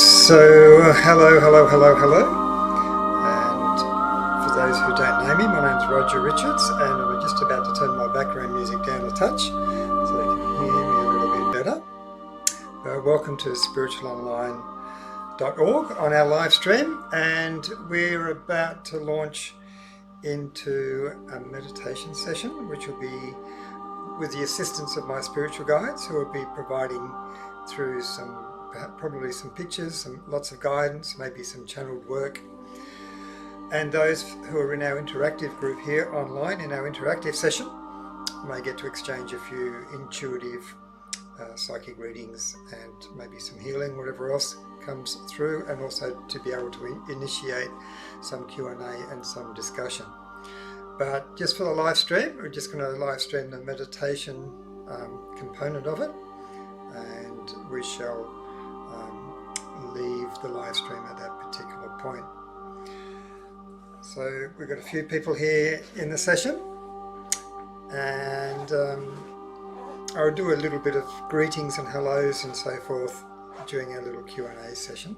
So, hello. And for those who don't know me, my name's Roger Richards, and I'm just about to turn my background music down a touch so you can hear me a little bit better. Welcome to spiritualonline.org on our live stream, and we're about to launch into a meditation session, which will be with the assistance of my spiritual guides, who will be providing through probably some pictures, lots of guidance, maybe some channeled work. And those who are in our interactive group here online, in our interactive session, may get to exchange a few intuitive psychic readings and maybe some healing, whatever else comes through, and also to be able to initiate some Q&A and some discussion. But just for the live stream, we're just going to live stream the meditation component of it, and we shall leave the live stream at that particular point. So we've got a few people here in the session, and I'll do a little bit of greetings and hellos and so forth during our little Q&A session.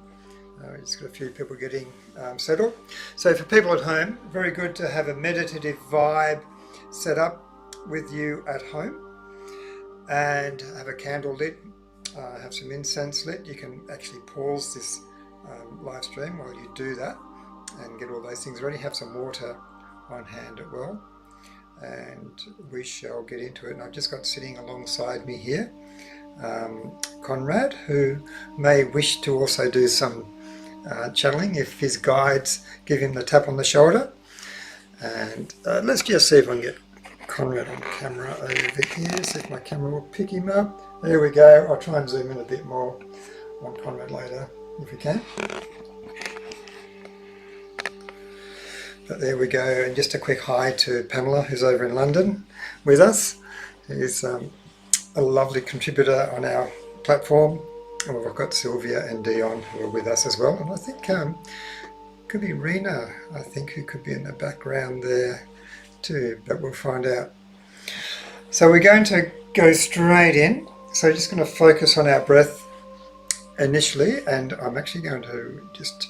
Just got a few people getting settled. So for people at home, very good to have a meditative vibe set up with you at home, and have a candle lit, have some incense lit. You can actually pause this live stream while you do that and get all those things ready. Have some water on hand as well, and we shall get into it. And I've just got sitting alongside me here Conrad, who may wish to also do some channeling if his guides give him the tap on the shoulder. And let's just see if I can get Conrad on camera over here, see if my camera will pick him up. There we go. I'll try and zoom in a bit more on Conrad later if we can. But there we go. And just a quick hi to Pamela, who's over in London with us. Who's a lovely contributor on our platform. And we've got Sylvia and Dion who are with us as well. And I think could be Rena, I think, who could be in the background there too, but we'll find out. So we're going to go straight in. So just going to focus on our breath initially, and I'm actually going to just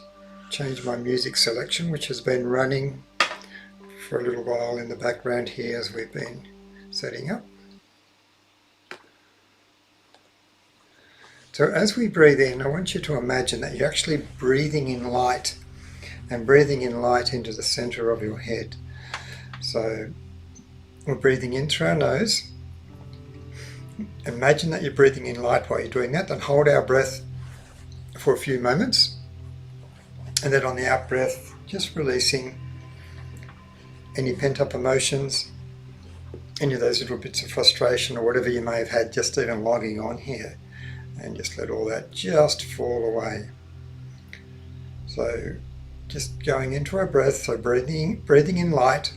change my music selection, which has been running for a little while in the background here as we've been setting up. So as we breathe in, I want you to imagine that you're actually breathing in light, and breathing in light into the center of your head. So we're breathing in through our nose. Imagine that you're breathing in light while you're doing that. Then hold our breath for a few moments. And then on the out breath, just releasing any pent-up emotions, any of those little bits of frustration or whatever you may have had just even logging on here. And just let all that just fall away. So just going into our breath, so breathing in light.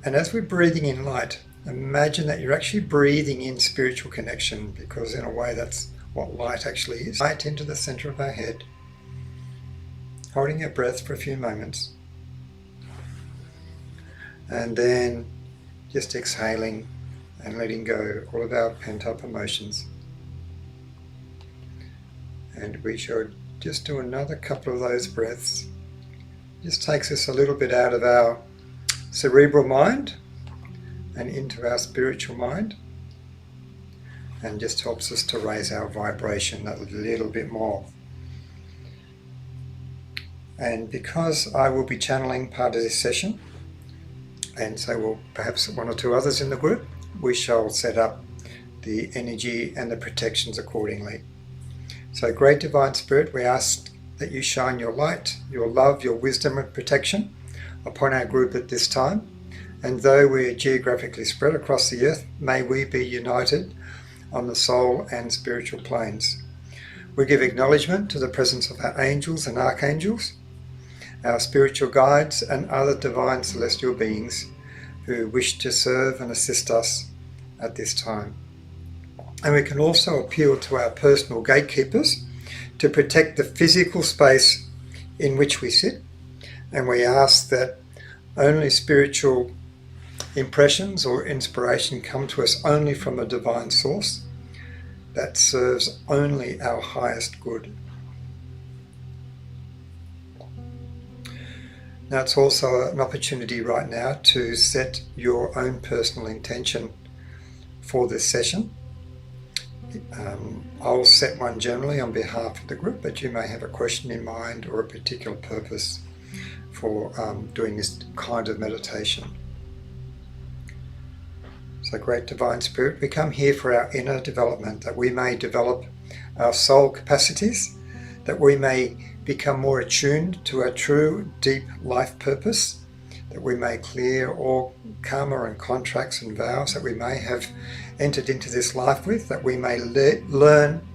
And as we're breathing in light, imagine that you're actually breathing in spiritual connection, because in a way that's what light actually is. Light into the center of our head, holding our breath for a few moments, and then just exhaling and letting go all of our pent-up emotions. And we shall just do another couple of those breaths. Just takes us a little bit out of our cerebral mind and into our spiritual mind, and just helps us to raise our vibration a little bit more. And because I will be channeling part of this session, and so will perhaps one or two others in the group, we shall set up the energy and the protections accordingly. So Great Divine Spirit, we ask that you shine your light, your love, your wisdom and protection upon our group at this time. And though we are geographically spread across the earth, may we be united on the soul and spiritual planes. We give acknowledgement to the presence of our angels and archangels, our spiritual guides and other divine celestial beings who wish to serve and assist us at this time. And we can also appeal to our personal gatekeepers to protect the physical space in which we sit. And we ask that only spiritual impressions or inspiration come to us only from a divine source, that serves only our highest good. Now it's also an opportunity right now to set your own personal intention for this session. I'll set one generally on behalf of the group, but you may have a question in mind or a particular purpose for doing this kind of meditation. So, Great Divine Spirit, we come here for our inner development, that we may develop our soul capacities, that we may become more attuned to our true, deep life purpose, that we may clear all karma and contracts and vows that we may have entered into this life with, that we may learn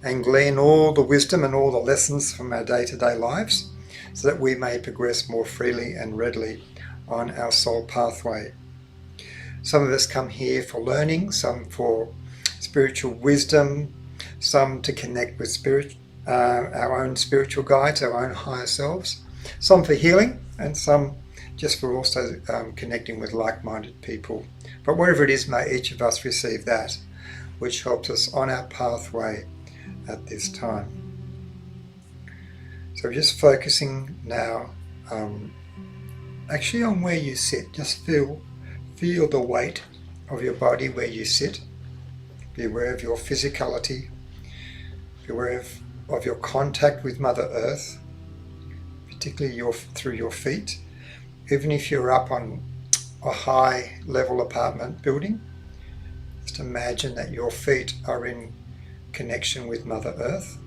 and glean all the wisdom and all the lessons from our day-to-day lives, so that we may progress more freely and readily on our soul pathway. Some of us come here for learning, some for spiritual wisdom, some to connect with our own spiritual guides, our own higher selves, some for healing, and some just for also connecting with like-minded people. But wherever it is, may each of us receive that which helps us on our pathway at this time. So just focusing now actually on where you sit. Just feel the weight of your body where you sit. Be aware of your physicality. Be aware of your contact with Mother Earth, particularly through your feet. Even if you're up on a high level apartment building, just imagine that your feet are in connection with Mother Earth.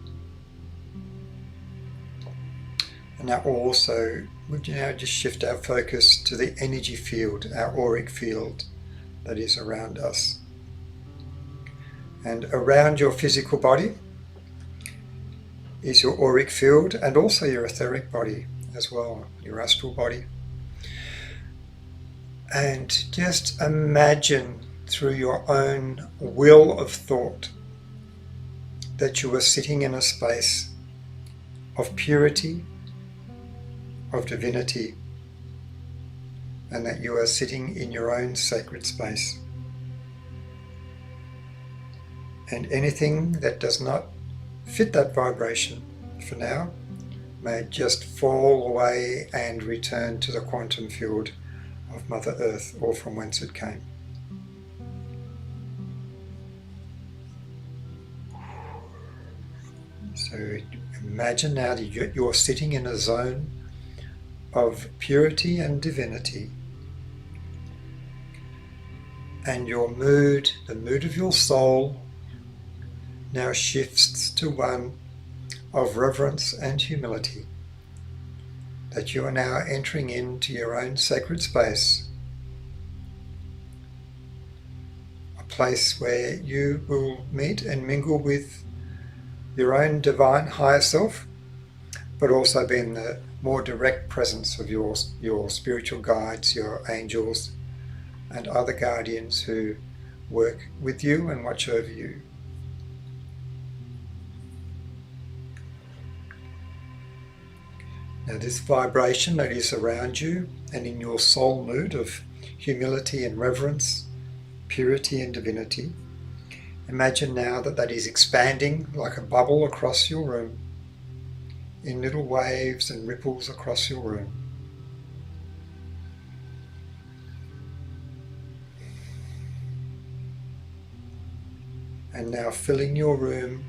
And now also, would you now just shift our focus to the energy field, our auric field that is around us. And around your physical body is your auric field and also your etheric body as well, your astral body. And just imagine through your own will of thought that you are sitting in a space of purity, of divinity, and that you are sitting in your own sacred space. And anything that does not fit that vibration for now may just fall away and return to the quantum field of Mother Earth, or from whence it came. So imagine now that you're sitting in a zone of purity and divinity, and your mood, the mood of your soul, now shifts to one of reverence and humility, that you are now entering into your own sacred space, a place where you will meet and mingle with your own divine higher self, but also be in the more direct presence of your spiritual guides, your angels, and other guardians who work with you and watch over you. Now this vibration that is around you and in your soul mood of humility and reverence, purity and divinity, imagine now that that is expanding like a bubble across your room, in little waves and ripples across your room. And now filling your room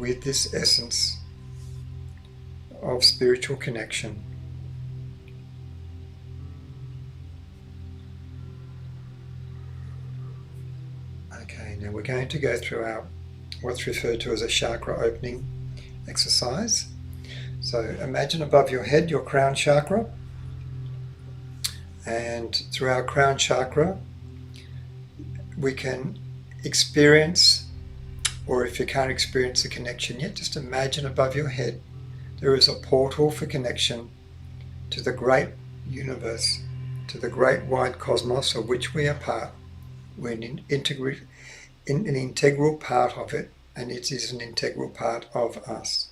with this essence of spiritual connection. Okay, now we're going to go through what's referred to as a chakra opening exercise. So imagine above your head your crown chakra, and through our crown chakra we can experience, or if you can't experience the connection yet, just imagine above your head there is a portal for connection to the great universe, to the great wide cosmos of which we are part. We're an integral part of it, and it is an integral part of us.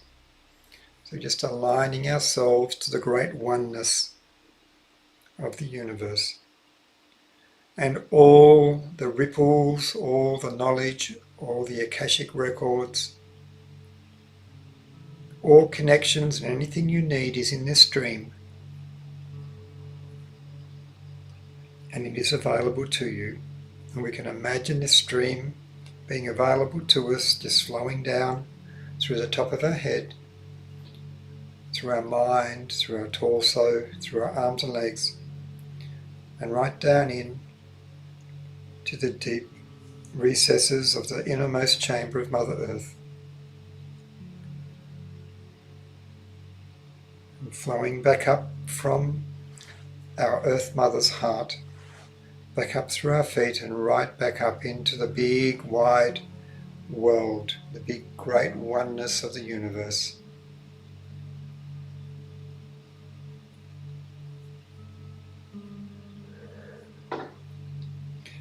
So just aligning ourselves to the great oneness of the universe. And all the ripples, all the knowledge, all the Akashic records, all connections and anything you need is in this stream, and it is available to you. And we can imagine this stream being available to us, just flowing down through the top of our head, through our mind, through our torso, through our arms and legs, and right down in to the deep recesses of the innermost chamber of Mother Earth. And flowing back up from our Earth Mother's heart, back up through our feet and right back up into the big wide world, the big great oneness of the universe.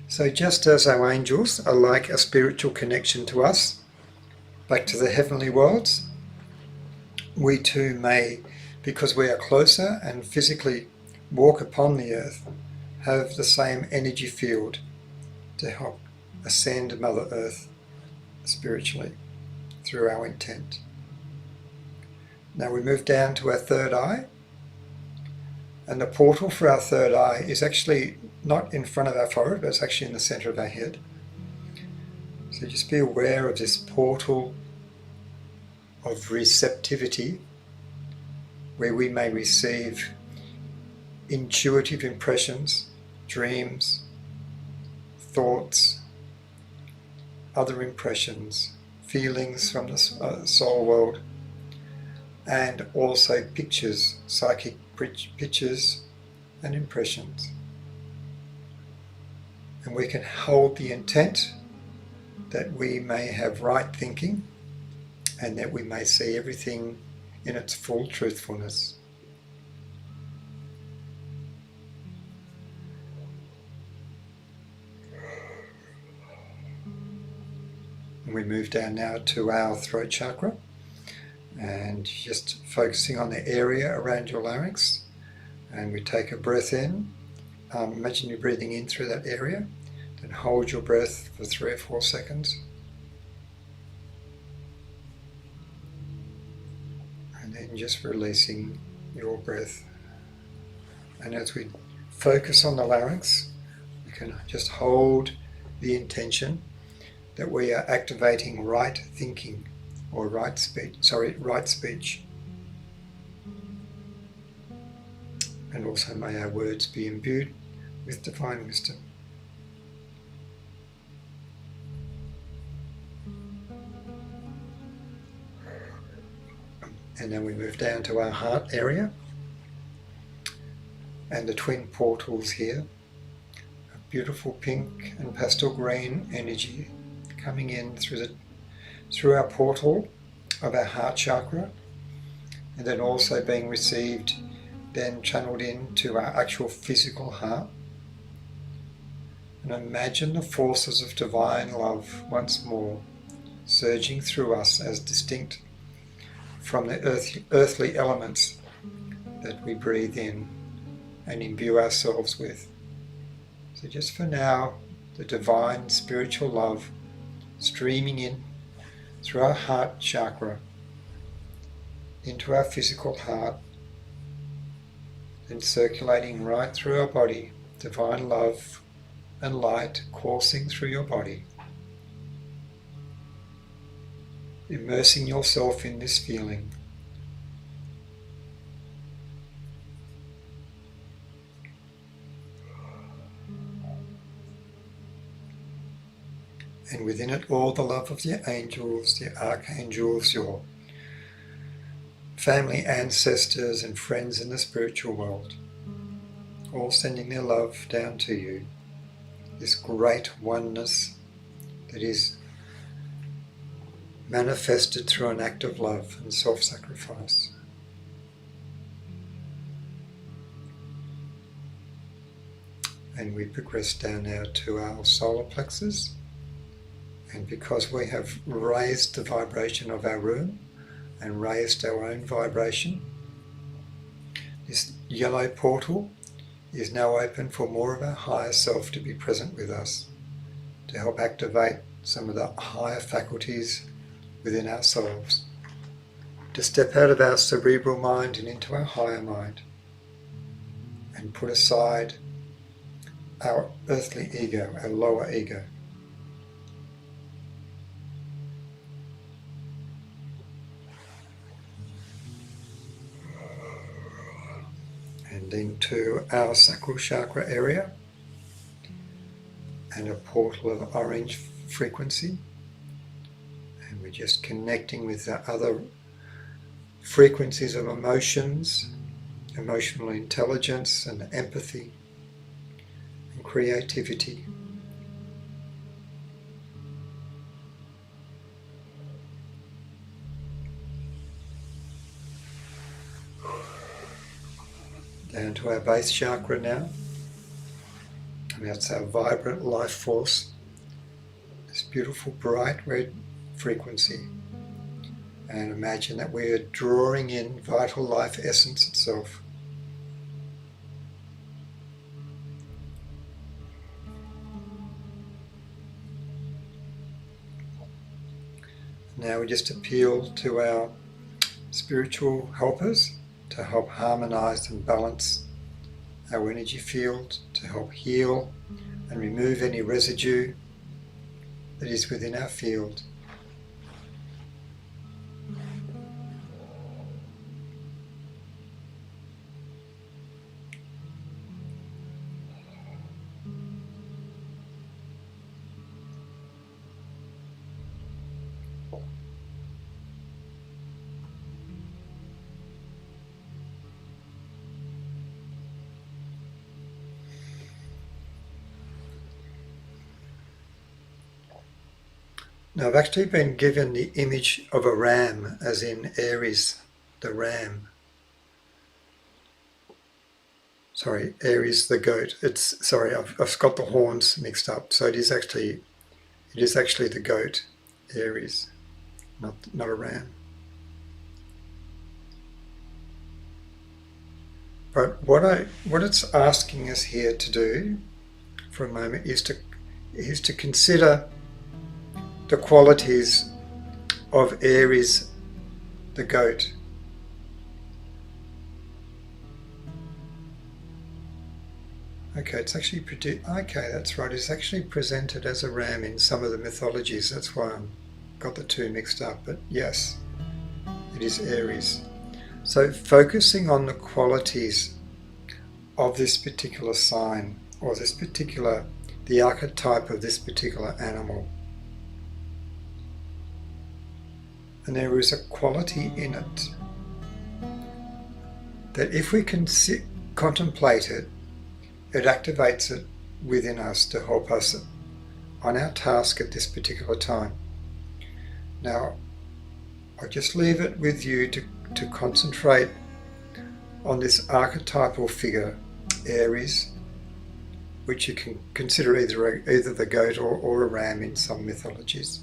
So just as our angels are like a spiritual connection to us, back to the heavenly worlds, we too may, because we are closer and physically walk upon the earth, have the same energy field to help ascend Mother Earth spiritually through our intent. Now we move down to our third eye, and the portal for our third eye is actually not in front of our forehead, but it's actually in the center of our head. So just be aware of this portal of receptivity where we may receive intuitive impressions, dreams, thoughts, other impressions, feelings from the soul world, and also pictures, psychic pictures and impressions. And we can hold the intent that we may have right thinking and that we may see everything in its full truthfulness. And we move down now to our throat chakra, and just focusing on the area around your larynx, and we take a breath in. Imagine you're breathing in through that area, then hold your breath for 3 or 4 seconds, and then just releasing your breath. And as we focus on the larynx, we can just hold the intention that we are activating right thinking or right speech. And also may our words be imbued with divine wisdom. And then we move down to our heart area and the twin portals here, a beautiful pink and pastel green energy coming in through our portal of our heart chakra, and then also being received, then channeled into our actual physical heart. And imagine the forces of divine love once more surging through us as distinct from the earthly elements that we breathe in and imbue ourselves with. So just for now, the divine spiritual love streaming in through our heart chakra into our physical heart, then circulating right through our body, divine love and light coursing through your body. Immersing yourself in this feeling. And within it all the love of the angels, the archangels, your family, ancestors and friends in the spiritual world, all sending their love down to you. This great oneness that is manifested through an act of love and self-sacrifice. And we progress down now to our solar plexus, and because we have raised the vibration of our room and raised our own vibration, this yellow portal is now open for more of our higher self to be present with us, to help activate some of the higher faculties within ourselves, to step out of our cerebral mind and into our higher mind and put aside our earthly ego, our lower ego. And into our sacral chakra area and a portal of orange frequency. And we're just connecting with the other frequencies of emotions, emotional intelligence and empathy and creativity. Down to our base chakra now, and that's our vibrant life force, this beautiful bright red frequency. And imagine that we are drawing in vital life essence itself. Now we just appeal to our spiritual helpers to help harmonize and balance our energy field, to help heal and remove any residue that is within our field. Now, I've actually been given the image of a ram, as in Aries, the ram. Sorry, Aries the goat. I've got the horns mixed up. So it is actually the goat, Aries, not a ram. But what it's asking us here to do for a moment is to consider the qualities of Aries, the goat. Okay, it's actually that's right. It's actually presented as a ram in some of the mythologies. That's why I've got the two mixed up. But yes, it is Aries. So focusing on the qualities of this particular sign, or the archetype of this particular animal. And there is a quality in it that if we can contemplate it, it activates it within us to help us on our task at this particular time. Now, I'll just leave it with you to concentrate on this archetypal figure, Aries, which you can consider either the goat or a ram in some mythologies.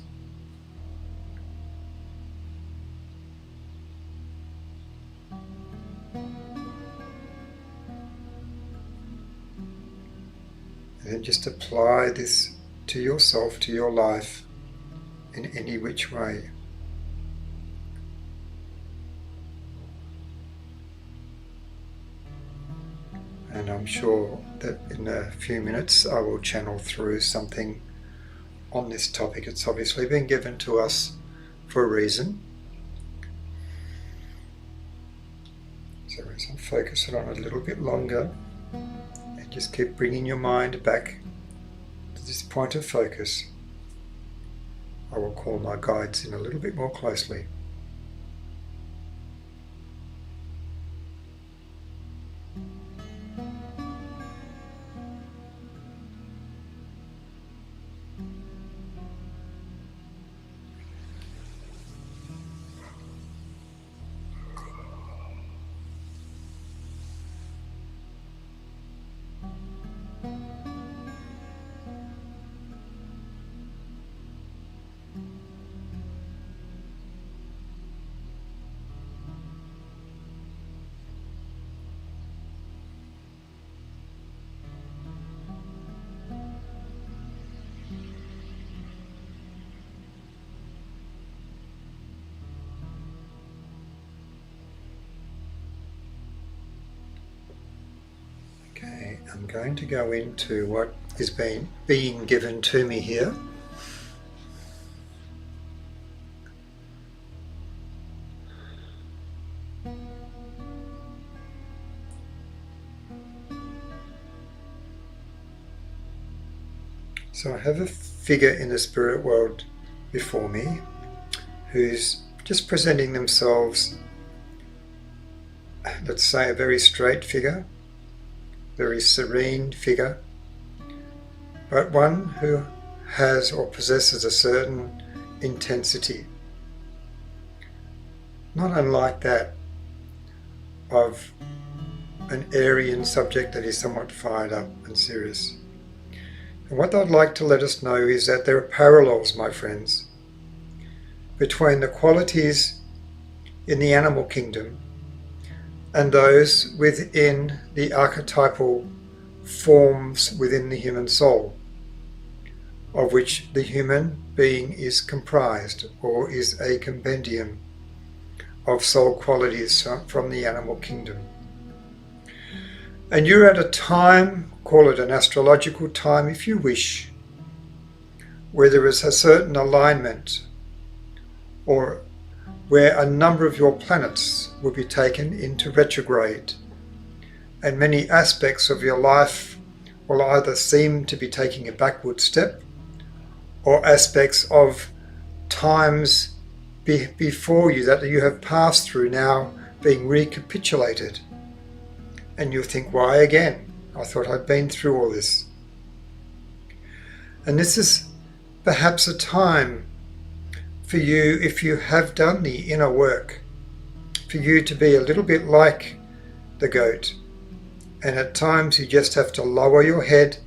And then just apply this to yourself, to your life, in any which way. And I'm sure that in a few minutes I will channel through something on this topic. It's obviously been given to us for a reason. So as I focus it on a little bit longer, and just keep bringing your mind back to this point of focus, I will call my guides in a little bit more closely. I'm going to go into what is being given to me here. So I have a figure in the spirit world before me who's just presenting themselves, let's say, a very straight figure, very serene figure, but one who has or possesses a certain intensity, not unlike that of an Aryan subject that is somewhat fired up and serious. And what I'd like to let us know is that there are parallels, my friends, between the qualities in the animal kingdom and those within the archetypal forms within the human soul, of which the human being is comprised, or is a compendium of soul qualities from the animal kingdom. And you're at a time, call it an astrological time if you wish, where there is a certain alignment, or where a number of your planets will be taken into retrograde, and many aspects of your life will either seem to be taking a backward step, or aspects of times before you that you have passed through now being recapitulated. And you'll think, why again? I thought I'd been through all this. And this is perhaps a time for you, if you have done the inner work, for you to be a little bit like the goat. And at times you just have to lower your head,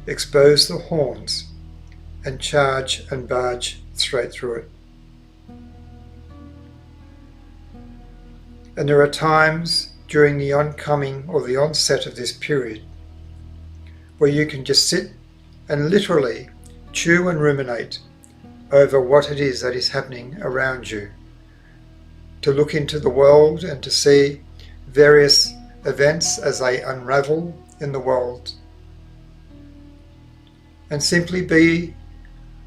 expose the horns, and charge and barge straight through it. And there are times during the oncoming or the onset of this period where you can just sit and literally chew and ruminate over what it is that is happening around you, to look into the world and to see various events as they unravel in the world, and simply be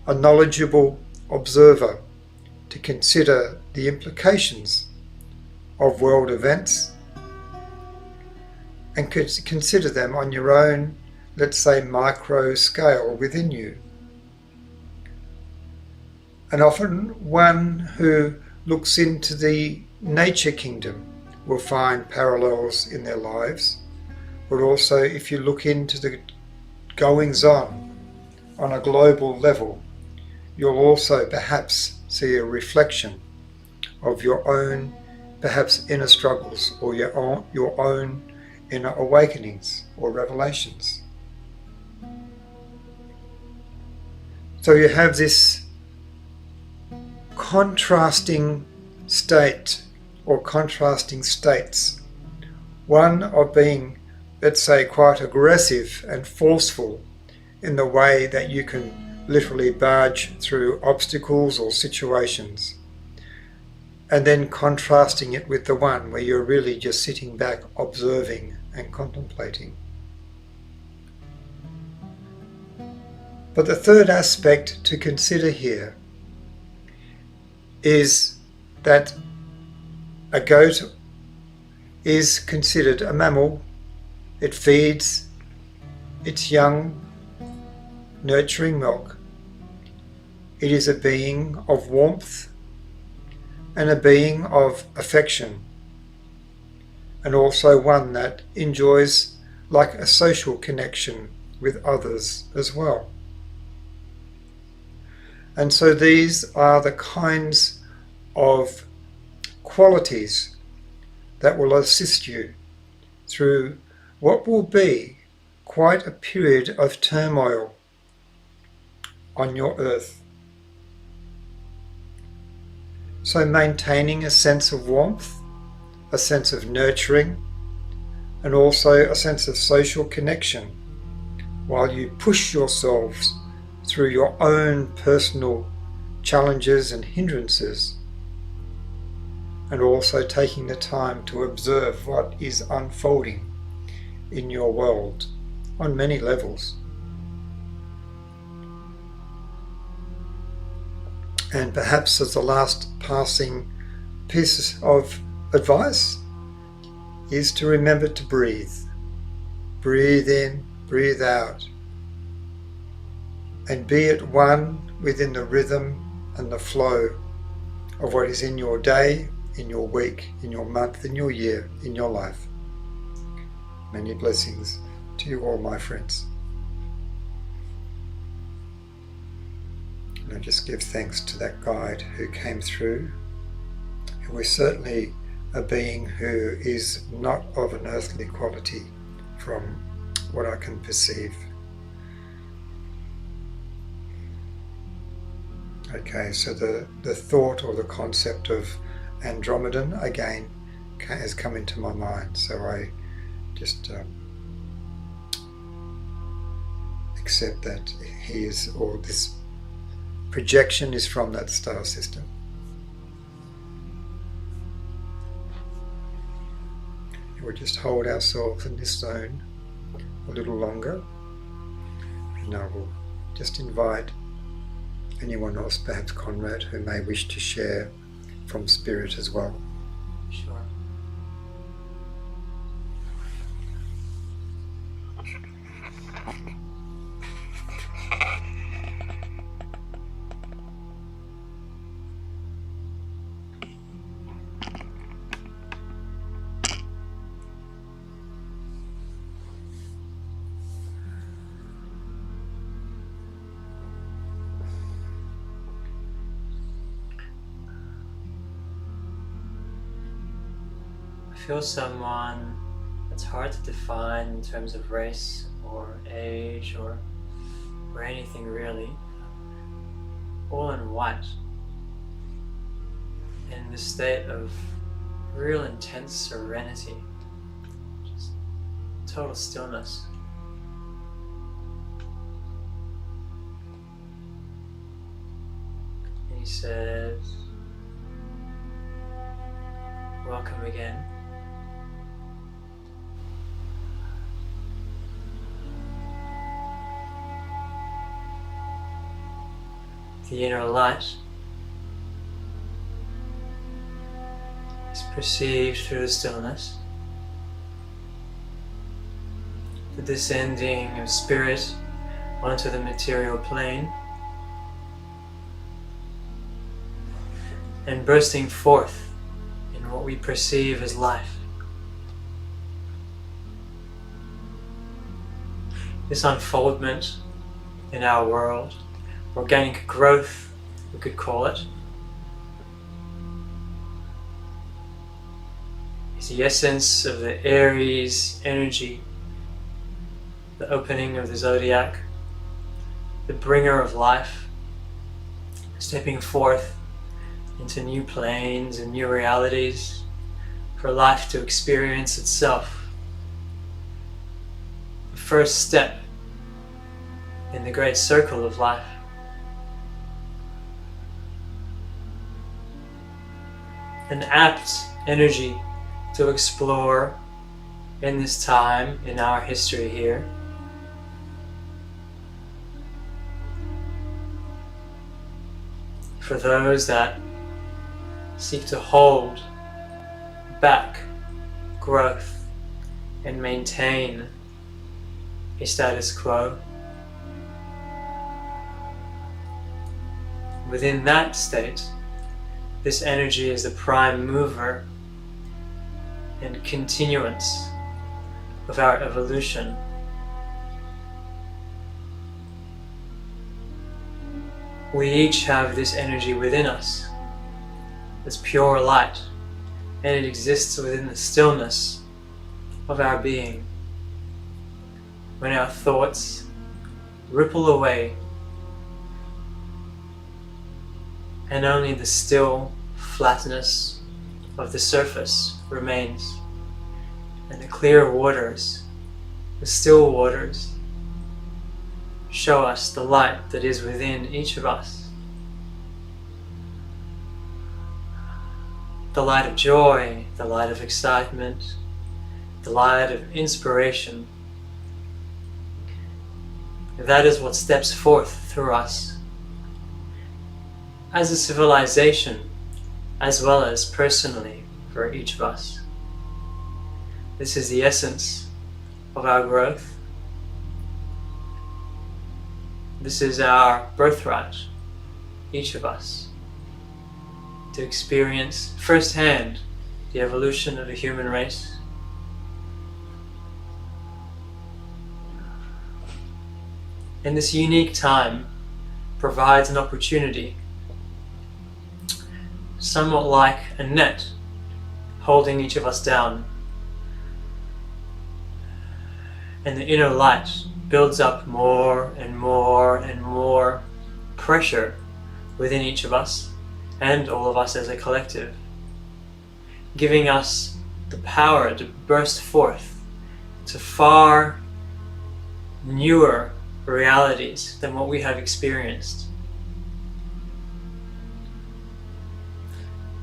a knowledgeable observer to consider the implications of world events and consider them on your own, let's say, micro scale within you. And often one who looks into the nature kingdom will find parallels in their lives, but also if you look into the goings on a global level, you'll also perhaps see a reflection of your own perhaps inner struggles, or your own inner awakenings or revelations. So you have this contrasting state or contrasting states, one of being, let's say, quite aggressive and forceful in the way that you can literally barge through obstacles or situations, and then contrasting it with the one where you're really just sitting back, observing and contemplating. But the third aspect to consider here is that a goat is considered a mammal. It feeds its young, nurturing milk. It is a being of warmth and a being of affection, and also one that enjoys like a social connection with others as well. And so these are the kinds of qualities that will assist you through what will be quite a period of turmoil on your earth. So maintaining a sense of warmth, a sense of nurturing, and also a sense of social connection while you push yourselves through your own personal challenges and hindrances, and also taking the time to observe what is unfolding in your world on many levels. And perhaps as the last passing piece of advice is to remember to breathe. Breathe in, breathe out, and be at one within the rhythm and the flow of what is in your day, in your week, in your month, in your year, in your life. Many blessings to you all, my friends. And I just give thanks to that guide who came through, who is certainly a being who is not of an earthly quality from what I can perceive. Okay, so the thought or the concept of Andromedan again has come into my mind, so I just accept that he is, or this projection is from that star system. We'll just hold ourselves in this zone a little longer, and I will just invite anyone else, perhaps Conrad, who may wish to share from spirit as well. Sure. Feel someone that's hard to define in terms of race or age or anything really, all in white, in the state of real intense serenity, just total stillness. And he says, "Welcome again. The inner light is perceived through the stillness. The descending of spirit onto the material plane and bursting forth in what we perceive as life. This unfoldment in our world, organic growth, we could call it, is the essence of the Aries energy, the opening of the zodiac, the bringer of life, stepping forth into new planes and new realities for life to experience itself. The first step in the great circle of life. An apt energy to explore in this time in our history here. For those that seek to hold back growth and maintain a status quo. Within that state, this energy is the prime mover and continuance of our evolution. We each have this energy within us, this pure light, and it exists within the stillness of our being. When our thoughts ripple away and only the still flatness of the surface remains, and the clear waters, the still waters, show us the light that is within each of us. The light of joy, the light of excitement, the light of inspiration, That is what steps forth through us as a civilization, as well as personally for each of us. This is the essence of our growth. This is our birthright, each of us, to experience firsthand the evolution of the human race. And this unique time provides an opportunity, somewhat like a net holding each of us down. And the inner light builds up more and more and more pressure within each of us and all of us as a collective, giving us the power to burst forth to far newer realities than what we have experienced.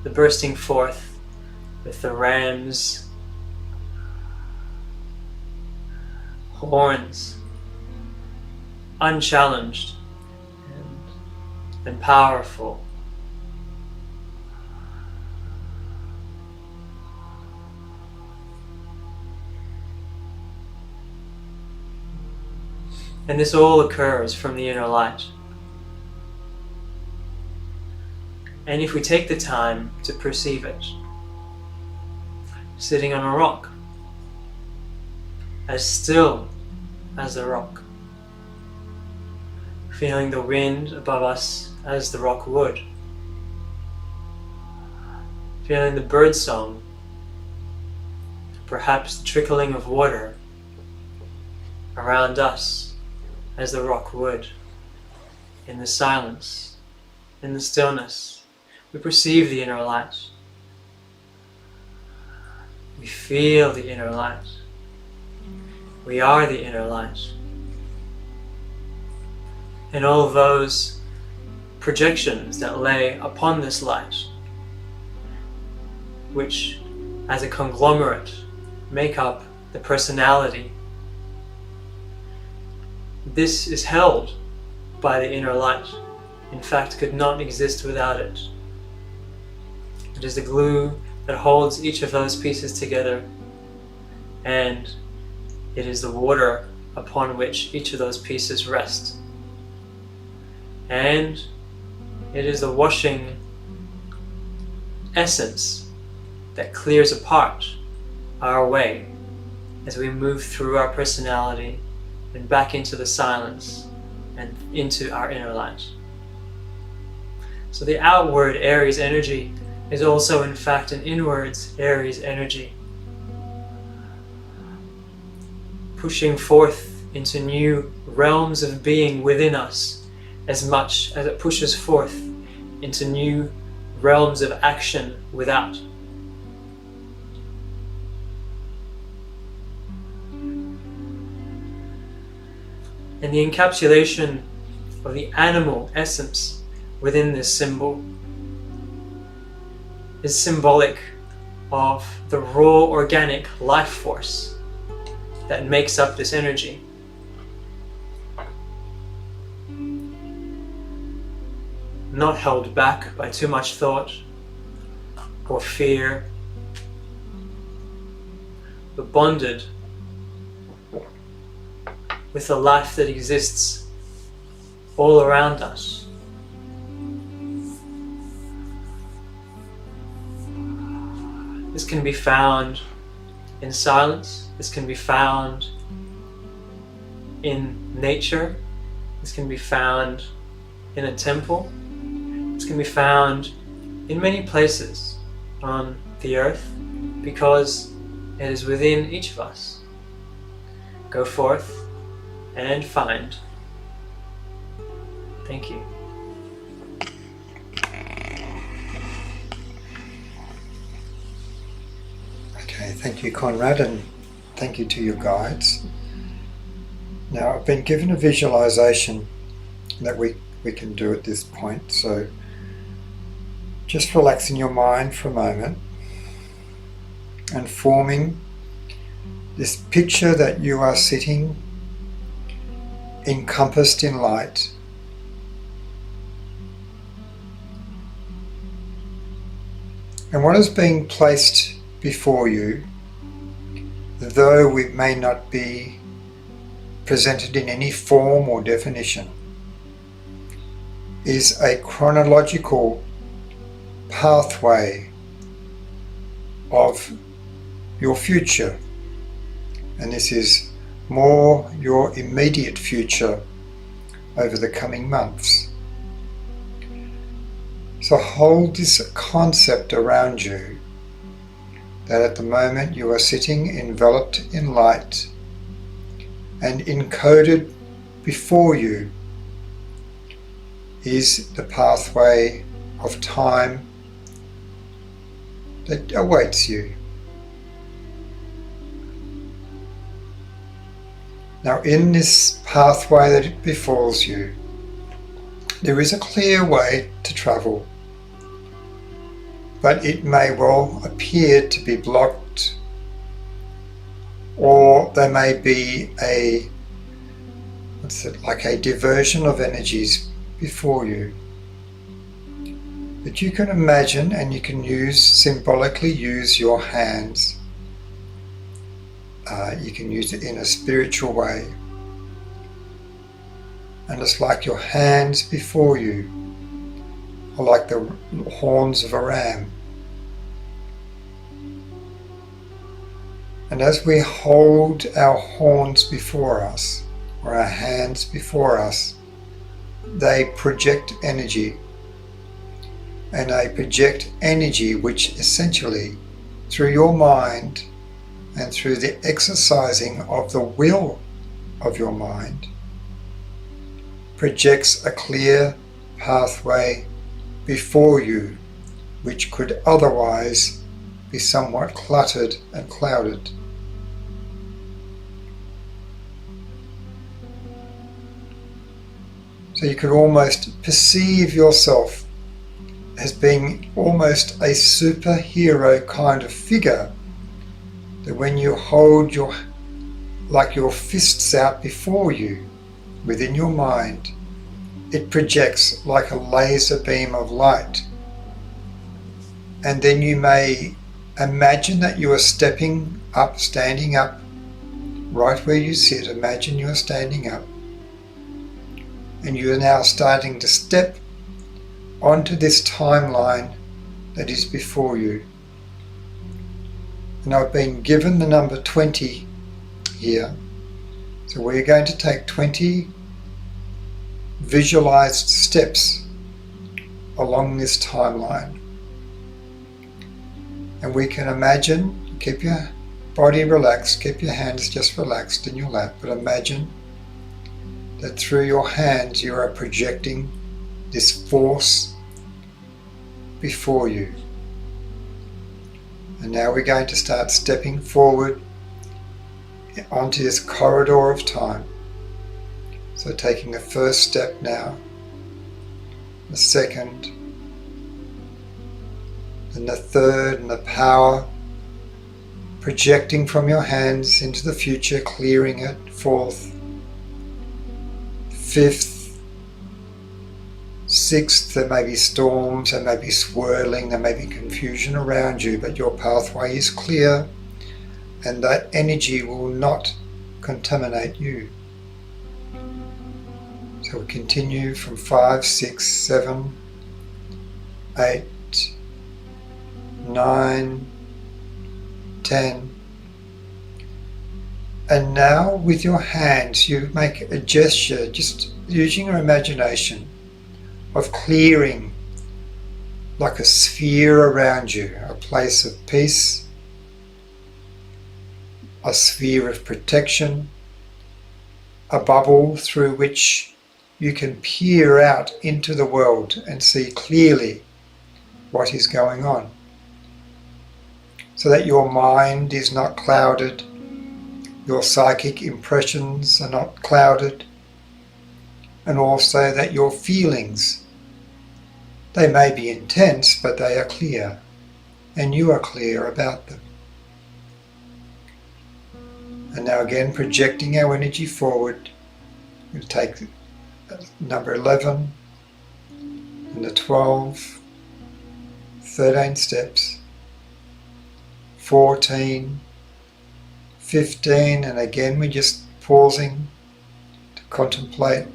The bursting forth with the ram's horns, unchallenged and powerful. And this all occurs from the inner light. And if we take the time to perceive it, sitting on a rock, as still as the rock, feeling the wind above us as the rock would, feeling the bird song, perhaps the trickling of water around us as the rock would, in the silence, in the stillness, we perceive the inner light. We feel the inner light. We are the inner light. And all those projections that lay upon this light, which as a conglomerate make up the personality, this is held by the inner light. In fact, could not exist without it. It is the glue that holds each of those pieces together, and it is the water upon which each of those pieces rest. And it is the washing essence that clears apart our way as we move through our personality and back into the silence and into our inner light. So the outward Aries energy is also in fact an inwards Aries energy, pushing forth into new realms of being within us as much as it pushes forth into new realms of action without. And the encapsulation of the animal essence within this symbol is symbolic of the raw organic life force that makes up this energy. Not held back by too much thought or fear, but bonded with the life that exists all around us. This can be found in silence, this can be found in nature, this can be found in a temple, this can be found in many places on the earth, because it is within each of us. Go forth and find. Thank you. Okay, thank you, Conrad, and thank you to your guides. Now, I've been given a visualization that we can do at this point, so just relaxing your mind for a moment and forming this picture that you are sitting encompassed in light. And what is being placed before you, though it may not be presented in any form or definition, is a chronological pathway of your future. And this is more your immediate future over the coming months. So hold this concept around you that at the moment you are sitting enveloped in light, and encoded before you is the pathway of time that awaits you. Now, in this pathway that befalls you, there is a clear way to travel, but it may well appear to be blocked, or there may be like a diversion of energies before you. But you can imagine, and you can symbolically use your hands. You can use it in a spiritual way. And it's like your hands before you are like the horns of a ram. And as we hold our horns before us, or our hands before us, they project energy. And they project energy which essentially, through your mind and through the exercising of the will of your mind, projects a clear pathway before you, which could otherwise be somewhat cluttered and clouded. So you could almost perceive yourself as being almost a superhero kind of figure, that when you hold your fists out before you within your mind, it projects like a laser beam of light. And then you may imagine that you are standing up, right where you sit. Imagine you are standing up, and you are now starting to step onto this timeline that is before you. And I've been given the number 20 here. So we're going to take 20 visualized steps along this timeline. And we can imagine, keep your body relaxed, keep your hands just relaxed in your lap, but imagine that through your hands you are projecting this force before you. And now we're going to start stepping forward onto this corridor of time. So taking the first step now, the second, and the third, and the power projecting from your hands into the future, clearing it. Fourth, fifth, sixth. There may be storms, there may be swirling, there may be confusion around you, but your pathway is clear, and that energy will not contaminate you. So we continue from 5, 6, 7, 8, 9, 10. And now with your hands you make a gesture, just using your imagination, of clearing like a sphere around you, a place of peace, a sphere of protection, a bubble through which you can peer out into the world and see clearly what is going on, so that your mind is not clouded, your psychic impressions are not clouded, and also that your feelings, they may be intense, but they are clear, and you are clear about them. And now again, projecting our energy forward, We'll take number 11 and the 12, 13 steps, 14, 15, and again we're just pausing to contemplate,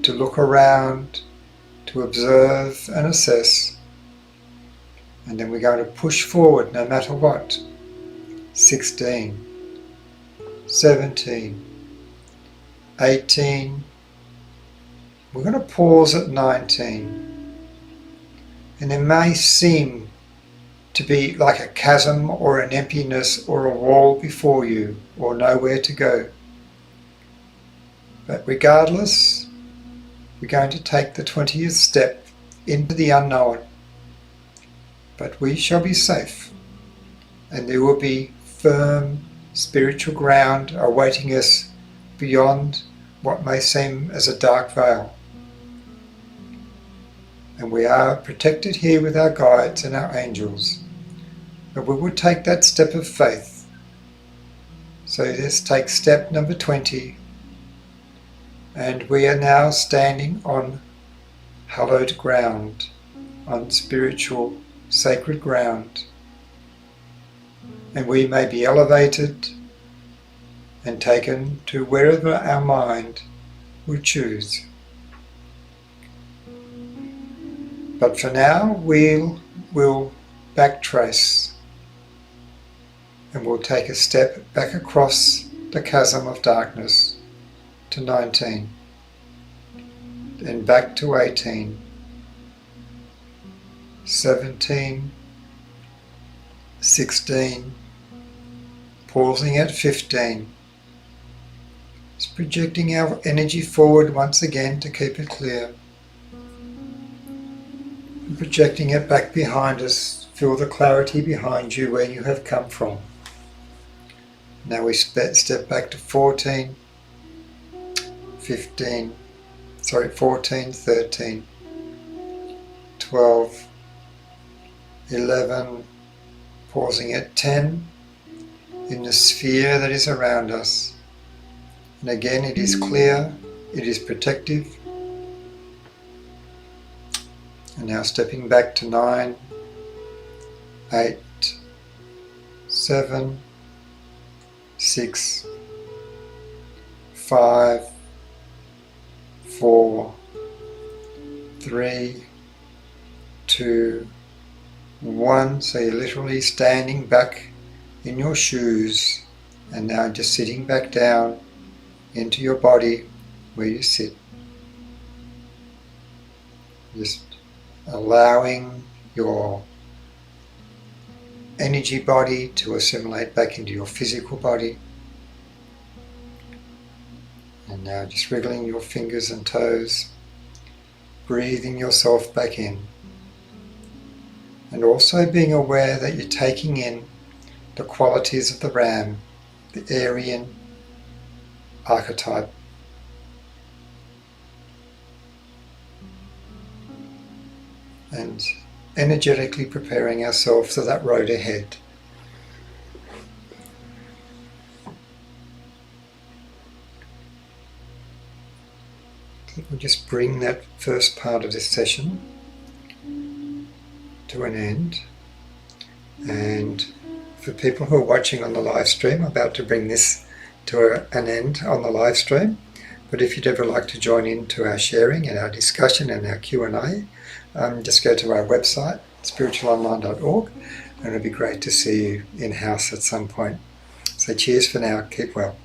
to look around, to observe and assess. And then we're going to push forward no matter what. 16, 17, 18. We're going to pause at 19. And it may seem to be like a chasm or an emptiness or a wall before you, or nowhere to go. But regardless, we're going to take the 20th step into the unknown. But we shall be safe, and there will be firm spiritual ground awaiting us beyond what may seem as a dark veil. And we are protected here with our guides and our angels. But we will take that step of faith. So let's take step number 20. And we are now standing on hallowed ground, on spiritual, sacred ground. And we may be elevated and taken to wherever our mind will choose. But for now, we'll backtrace, and we'll take a step back across the chasm of darkness to 19, then back to 18, 17, 16, pausing at 15. Just projecting our energy forward once again to keep it clear. And projecting it back behind us. Feel the clarity behind you where you have come from. Now we step back to 14, 13, 12, 11, pausing at 10 in the sphere that is around us. And again, it is clear, it is protective. And now stepping back to 9, 8, 7, 6, 5, 4, 3, 2, 1. So you're literally standing back in your shoes and now just sitting back down into your body where you sit. Just allowing your energy body to assimilate back into your physical body. And now just wriggling your fingers and toes, breathing yourself back in. And also being aware that you're taking in the qualities of the Ram, the Aryan archetype. And energetically preparing ourselves for that road ahead. We'll just bring that first part of this session to an end. And for people who are watching on the live stream, I'm about to bring this to an end on the live stream. But if you'd ever like to join in to our sharing and our discussion and our Q&A, just go to our website, spiritualonline.org, and it'd be great to see you in-house at some point. So cheers for now, keep well.